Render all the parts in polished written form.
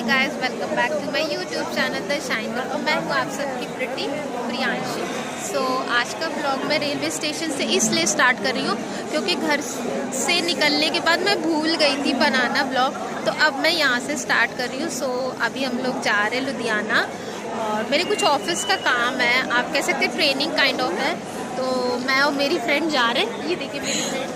Guys, welcome back to my YouTube channel the Shiner और मैं हूँ आप सबकी प्रिटी प्रियांशी। आज का ब्लॉग मैं रेलवे स्टेशन से इसलिए स्टार्ट कर रही हूँ क्योंकि घर से निकलने के बाद मैं भूल गई थी बनाना ब्लॉग, तो अब मैं यहाँ से स्टार्ट कर रही हूँ। अभी हम लोग जा रहे हैं लुधियाना और मेरे कुछ ऑफिस का काम है, आप कह सकते हैं ट्रेनिंग काइंड ऑफ है। तो मैं और मेरी फ्रेंड जा रहे हैं, ये देखिए मेरी फ्रेंड,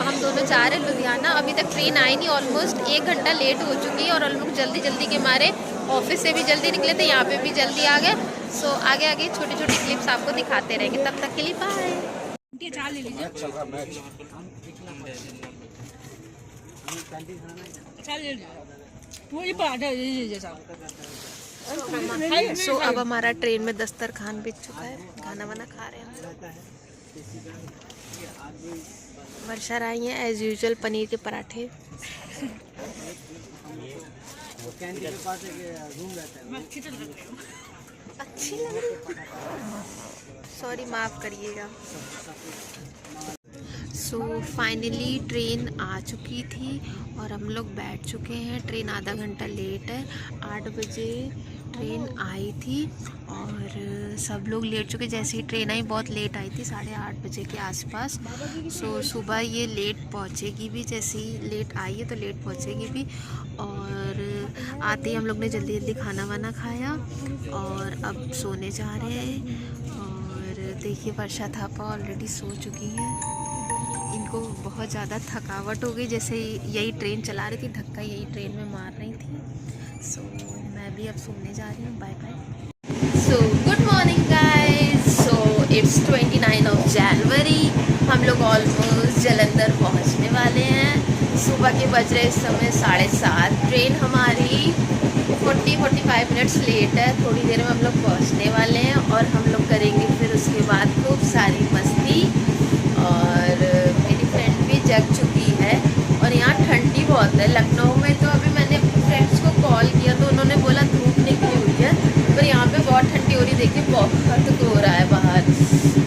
हम दोनों जा रहे हैं लुधियाना। अभी तक ट्रेन आई नहीं, ऑलमोस्ट 1 घंटा लेट हो चुकी है और हम लोग जल्दी के मारे ऑफिस से भी जल्दी निकले थे, यहाँ पे भी जल्दी आ गए। आगे आगे छोटी छोटी क्लिप्स आपको दिखाते रहेंगे, तब तक के लिए बाय। अब हमारा ट्रेन में दस्तरखान बिछ चुका है, खाना वाना खा रहे हैं। वर्षा आई है एज यूजुअल, पनीर के पराठे। अच्छी लग रही है, सॉरी माफ करिएगा। फाइनली ट्रेन आ चुकी थी और हम लोग बैठ चुके हैं। ट्रेन आधा घंटा लेट है, 8 बजे ट्रेन आई थी और सब लोग लेट चुके। जैसे ही ट्रेन आई बहुत लेट आई थी, 8:30 बजे के आसपास। सुबह ये लेट पहुंचेगी भी, जैसे ही लेट आई है तो लेट पहुंचेगी भी। और आते ही हम लोग ने जल्दी खाना वाना खाया और अब सोने जा रहे हैं। और देखिए वर्षा थापा ऑलरेडी सो चुकी है, इनको बहुत ज़्यादा थकावट हो गई, जैसे यही ट्रेन चला रही थी, धक्का यही ट्रेन में मार रही थी। मैं भी अब सोने जा रही हूँ, bye bye. Good morning guys. It's 29 January, हम लोग ऑलमोस्ट जलंधर पहुँचने वाले हैं। सुबह के बज रहे इस समय 7:30। ट्रेन हमारी 40-45 मिनट्स लेट है, थोड़ी देर में हम लोग पहुँचने वाले हैं और हम लोग करेंगे फिर उसके बाद खूब सारी मस्ती। और मेरी फ्रेंड भी जग चुकी है और यहाँ ठंडी बहुत है। लखनऊ में तो अभी मैंने फ्रेंड्स को कॉल किया तो उन्होंने बोला धूप निकली हुई है, पर यहाँ पे बहुत ठंडी हो रही। देखिए बहुत हो रहा है बाहर,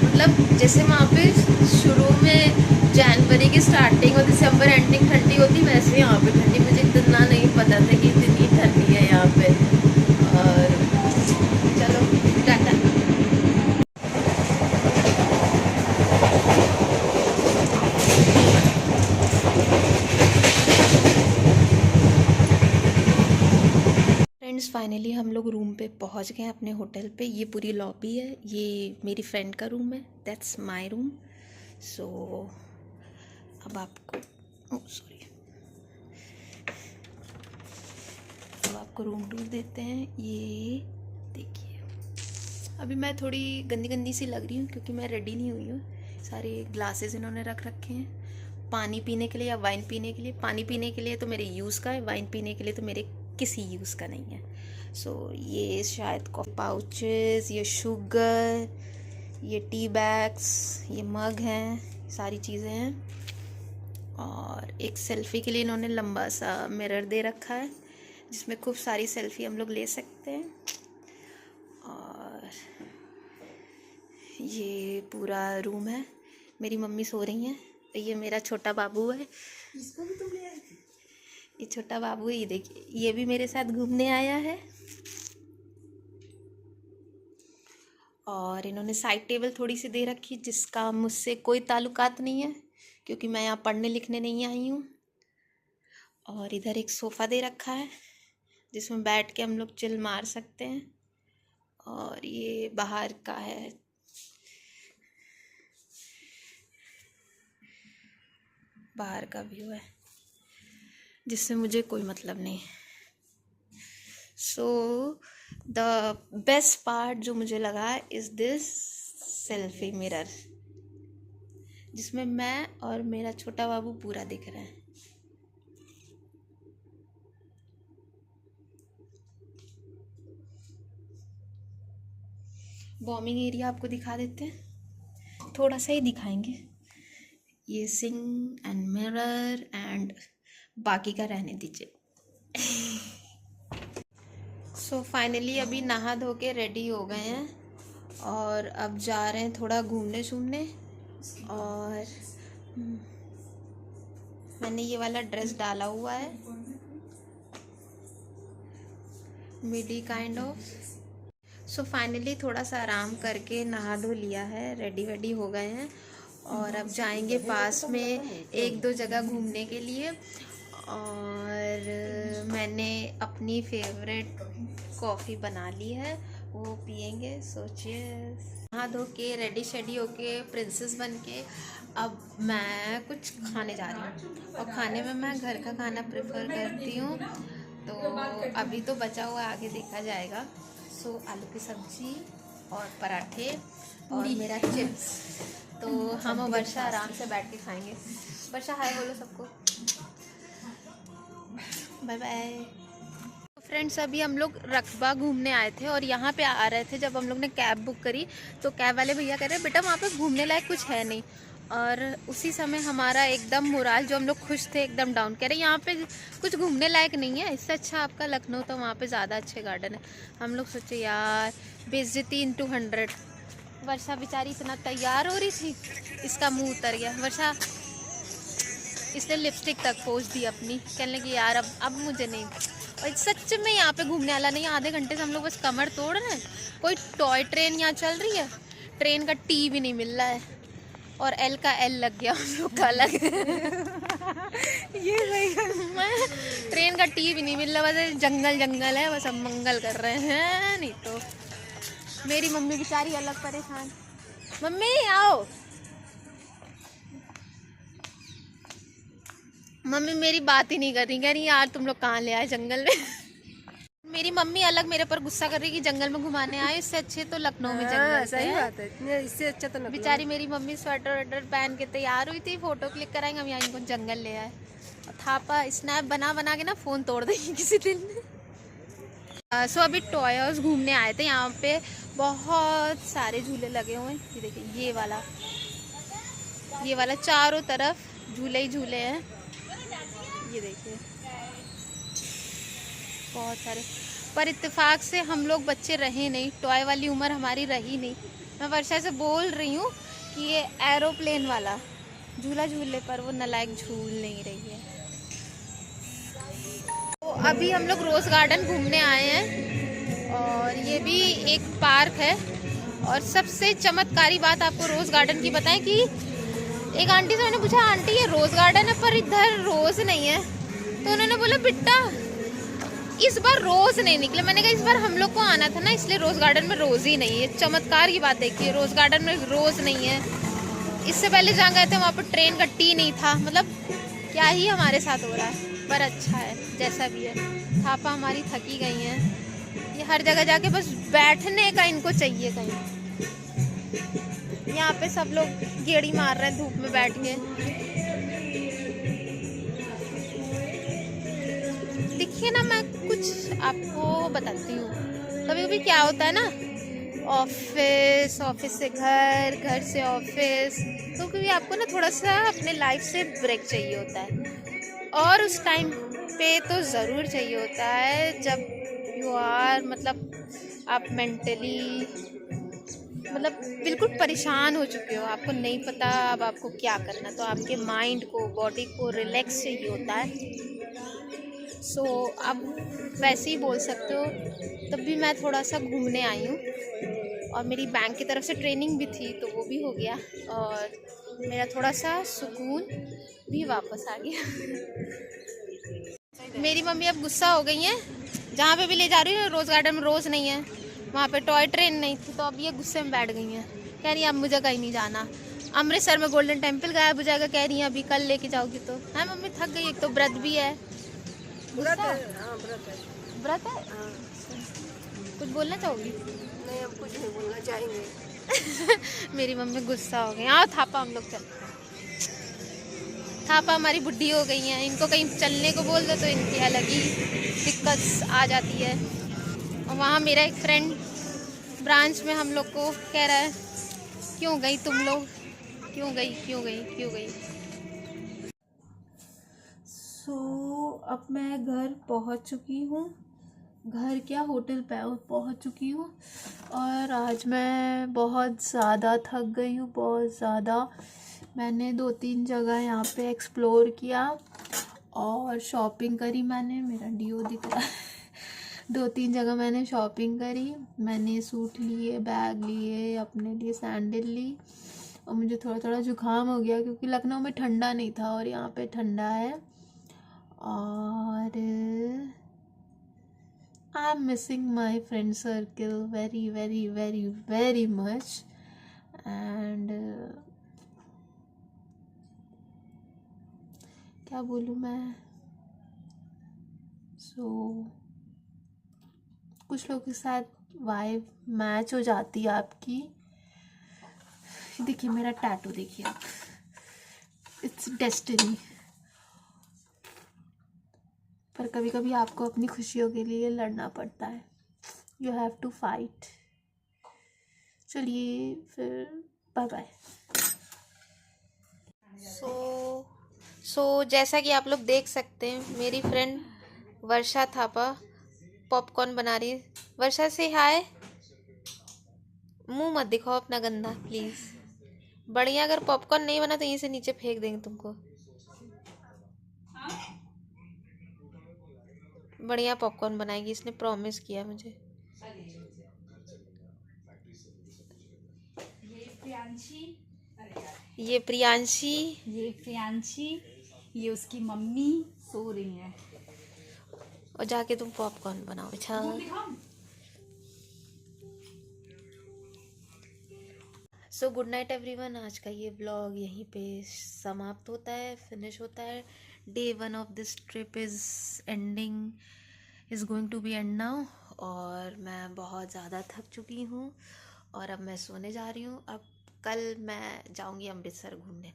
मतलब जैसे वहाँ पे शुरू में जनवरी की स्टार्टिंग और दिसंबर एंडिंग ठंडी होती, वैसे यहाँ पे ठंडी। मुझे इतना नहीं पता था कि इतनी ठंडी है यहाँ पे। और चलो टाटा। फ्रेंड्स फाइनली हम लोग रूम पे पहुंच गए अपने होटल पे। ये पूरी लॉबी है, ये मेरी फ्रेंड का रूम है, दैट्स माय रूम। अब आपको अब आपको रूम टूर देते हैं। ये देखिए, अभी मैं थोड़ी गंदी सी लग रही हूँ क्योंकि मैं रेडी नहीं हुई हूँ। सारे ग्लासेस इन्होंने रख रखे हैं पानी पीने के लिए या वाइन पीने के लिए। पानी पीने के लिए तो मेरे यूज़ का है, वाइन पीने के लिए तो मेरे किसी यूज़ का नहीं है। ये शायद कॉफी पाउचेस, ये शुगर, ये टी बैग्स, ये मग हैं, सारी चीज़ें हैं। और एक सेल्फ़ी के लिए इन्होंने लंबा सा मिरर दे रखा है जिसमें खूब सारी सेल्फ़ी हम लोग ले सकते हैं। और ये पूरा रूम है। मेरी मम्मी सो रही हैं, ये मेरा छोटा बाबू है, इसको भी तुम ले आए थे? ये छोटा बाबू है, ये देखिए, ये भी मेरे साथ घूमने आया है। और इन्होंने साइड टेबल थोड़ी सी दे रखी जिसका मुझसे कोई ताल्लुकात नहीं है क्योंकि मैं यहाँ पढ़ने लिखने नहीं आई हूँ। और इधर एक सोफ़ा दे रखा है जिसमें बैठ के हम लोग चिल मार सकते हैं। और ये बाहर का है, बाहर का व्यू है जिससे मुझे कोई मतलब नहीं। द बेस्ट पार्ट जो मुझे लगा इज़ दिस सेल्फी मिरर जिसमें मैं और मेरा छोटा बाबू पूरा दिख रहा है। वॉर्मिंग एरिया आपको दिखा देते हैं, थोड़ा सा ही दिखाएंगे। ये सिंक एंड मिरर एंड बाकी का रहने दीजिए। फाइनली अभी नहा धो के रेडी हो गए हैं और अब जा रहे हैं थोड़ा घूमने शूमने। और मैंने ये वाला ड्रेस डाला हुआ है मिडी काइंड ऑफ। सो फाइनली थोड़ा सा आराम करके नहा धो लिया है, रेडी वेडी हो गए हैं और अब जाएंगे पास में 1-2 जगह घूमने के लिए। और मैंने अपनी फेवरेट कॉफ़ी बना ली है, वो पियेंगे। सोचिए नहा धो के रेडी शेडी होके प्रिंसेस बन के अब मैं कुछ खाने जा रही हूँ। और खाने में मैं घर का खाना प्रेफर करती हूँ, तो अभी तो बचा हुआ आगे देखा जाएगा। सो आलू की सब्जी और पराठे और मेरा चिप्स। तो हम और वर्षा आराम से बैठ के खाएंगे। वर्षा हाय बोलो सबको, बाय बाय। फ्रेंड्स अभी हम लोग रकबा घूमने आए थे और यहाँ पे आ रहे थे। जब हम लोग ने कैब बुक करी तो कैब वाले भैया कह रहे बेटा वहाँ पे घूमने लायक कुछ है नहीं। और उसी समय हमारा एकदम मोराल, जो हम लोग खुश थे, एकदम डाउन। कह रहे यहाँ पे कुछ घूमने लायक नहीं है, इससे अच्छा आपका लखनऊ, तो वहाँ पे ज़्यादा अच्छे गार्डन है। हम लोग सोचे यार बेइज्जती इनटू 100। वर्षा बेचारी इतना तैयार हो रही थी, इसका मुंह उतर गया। वर्षा इसने लिपस्टिक तक पोंछ दी अपनी, कहने लगी यार अब मुझे नहीं। और सच में यहाँ पे घूमने वाला नहीं, आधे घंटे से हम लोग बस कमर तोड़ रहे हैं। कोई टॉय ट्रेन यहाँ चल रही है, ट्रेन का टी भी नहीं मिल रहा है और एल का एल लग गया हम लोग का अलग। ये मैं ट्रेन का टी भी नहीं मिल रहा, बस जंगल जंगल है, बस हम मंगल कर रहे हैं। नहीं तो मेरी मम्मी बेचारी अलग परेशान। मम्मी आओ, मम्मी मेरी बात ही नहीं कर रही, कह रही यार तुम लोग कहाँ ले आए जंगल में। मेरी मम्मी अलग मेरे पर गुस्सा कर रही कि जंगल में घुमाने आए, इससे अच्छे तो लखनऊ में जंगल। सही बात है, इससे अच्छा तो बेचारी मेरी मम्मी स्वेटर वेटर पहन के तैयार हुई थी, फोटो क्लिक कराएंगे, हम यहाँ इनको जंगल ले आए। और थापा स्नैप बना बना के ना फ़ोन तोड़ देंगे किसी दिन। सो अभी टॉय हाउस घूमने आए थे। यहाँ पे बहुत सारे झूले लगे हुए हैं। ये देखिए ये वाला चारों तरफ झूले ही झूले हैं। ये देखिए बहुत सारे। पर इत्तेफाक से हम लोग बच्चे रहे नहीं, टॉय वाली उम्र हमारी रही नहीं। मैं वर्षा से बोल रही हूँ कि ये एरोप्लेन वाला झूला झूलने पर वो नालायक झूल नहीं रही है। तो अभी हम लोग रोज़ गार्डन घूमने आए हैं और ये भी एक पार्क है। और सबसे चमत्कारी बात आपको रोज़ गार्डन की बताएं कि एक आंटी से मैंने पूछा, आंटी ये रोज़ गार्डन है पर इधर रोज़ नहीं है। तो उन्होंने बोला बेटा इस बार रोज़ नहीं निकले। मैंने कहा इस बार हम लोग को आना था ना, इसलिए रोज़ गार्डन में रोज़ ही नहीं है। चमत्कार की बात देखिए, रोज़ गार्डन में रोज़ नहीं है। इससे पहले जहाँ गए थे वहाँ पर ट्रेन का टी नहीं था। मतलब क्या ही हमारे साथ हो रहा है। पर अच्छा है जैसा भी है। थापा हमारी थकी गई हैं, ये हर जगह जाके बस बैठने का इनको चाहिए कहीं। यहाँ पे सब लोग गेड़ी मार रहे हैं धूप में बैठ के। देखिए ना, मैं कुछ आपको बताती हूँ। कभी कभी क्या होता है ना, ऑफिस से घर, घर से ऑफिस, तो कभी आपको ना थोड़ा सा अपने लाइफ से ब्रेक चाहिए होता है। और उस टाइम पे तो ज़रूर चाहिए होता है जब यू आर आप मेंटली बिल्कुल परेशान हो चुके हो, आपको नहीं पता अब आपको क्या करना, तो आपके माइंड को, बॉडी को रिलैक्स चाहिए होता है। सो आप वैसे ही बोल सकते हो। तब भी मैं थोड़ा सा घूमने आई हूँ और मेरी बैंक की तरफ से ट्रेनिंग भी थी, तो वो भी हो गया और मेरा थोड़ा सा सुकून भी वापस आ गया। मेरी मम्मी अब गुस्सा हो गई हैं, जहाँ पे भी ले जा रही हूँ रोज़ गार्डन में रोज़ नहीं है, वहाँ पे टॉय ट्रेन नहीं थी, तो अब ये गुस्से में बैठ गई हैं। कह रही है अब मुझे कहीं नहीं जाना। अमृतसर में गोल्डन टेम्पल गायब हो जाएगा, कह रही हैं अभी कल लेके जाओगी तो। है मम्मी थक गई, एक तो व्रत भी है। व्रत है, हाँ व्रत है। व्रत है, हाँ। कुछ बोलना चाहोगी? नहीं अब कुछ नहीं बोलना चाहेंगे। मेरी मम्मी गुस्सा हो गई। हाँ थापा हम लोग चल, थापा हमारी बुढ़ी हो गई हैं, इनको कहीं चलने को बोल दो तो इनकी अलग ही दिक्कत आ जाती है। और वहाँ मेरा एक फ्रेंड ब्रांच में हम लोग को कह रहा है क्यों गई तुम लोग, क्यों गई। सो अब मैं घर पहुँच चुकी हूँ, घर क्या होटल पे पहुँच चुकी हूँ। और आज मैं बहुत ज़्यादा थक गई हूँ, बहुत ज़्यादा। मैंने 2-3 जगह यहाँ पे एक्सप्लोर किया और शॉपिंग करी मैंने। मेरा डीओ दिख रहा है। 2-3 जगह मैंने शॉपिंग करी। मैंने सूट लिए, बैग लिए, अपने लिए सैंडल ली। और मुझे थोड़ा थोड़ा जुकाम हो गया क्योंकि लखनऊ में ठंडा नहीं था और यहाँ पे ठंडा है। और I am missing my friend circle very very very very much. And क्या बोलूँ मैं। कुछ लोगों के साथ वाइब मैच हो जाती है आपकी। देखिए मेरा टैटू, देखिए आप, इट्स डेस्टिनी। पर कभी कभी आपको अपनी खुशियों के लिए लड़ना पड़ता है। You have to fight. चलिए फिर, बाय बाय। सो जैसा कि आप लोग देख सकते हैं, मेरी फ्रेंड वर्षा थापा पॉपकॉर्न बना रही है। वर्षा से हाय। मुंह मत दिखाओ अपना गंदा प्लीज। बढ़िया, अगर पॉपकॉर्न नहीं बना तो यहीं से नीचे फेंक देंगे तुमको। बढ़िया पॉपकॉर्न बनाएगी, इसने प्रॉमिस किया मुझे। ये प्रियांशी, ये उसकी मम्मी सो रही है। और जाके तुम पॉपकॉर्न बनाओ। अच्छा, सो गुड नाइट एवरीवन। आज का ये व्लॉग यहीं पे समाप्त होता है, फिनिश होता है। Day 1 of this trip is ending, is going to be end now. और मैं बहुत ज़्यादा थक चुकी हूँ और अब मैं सोने जा रही हूँ। अब कल मैं जाऊँगी अमृतसर घूमने।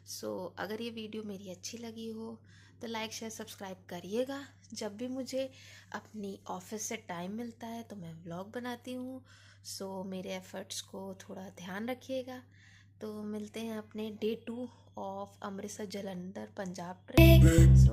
सो अगर ये वीडियो मेरी अच्छी लगी हो तो लाइक शेयर सब्सक्राइब करिएगा। जब भी मुझे अपनी ऑफिस से टाइम मिलता है तो मैं व्लॉग बनाती हूँ। सो मेरे एफ़र्ट्स को थोड़ा ध्यान रखिएगा। तो मिलते हैं अपने day 2 of Amritsar Jalandhar Punjab trip. So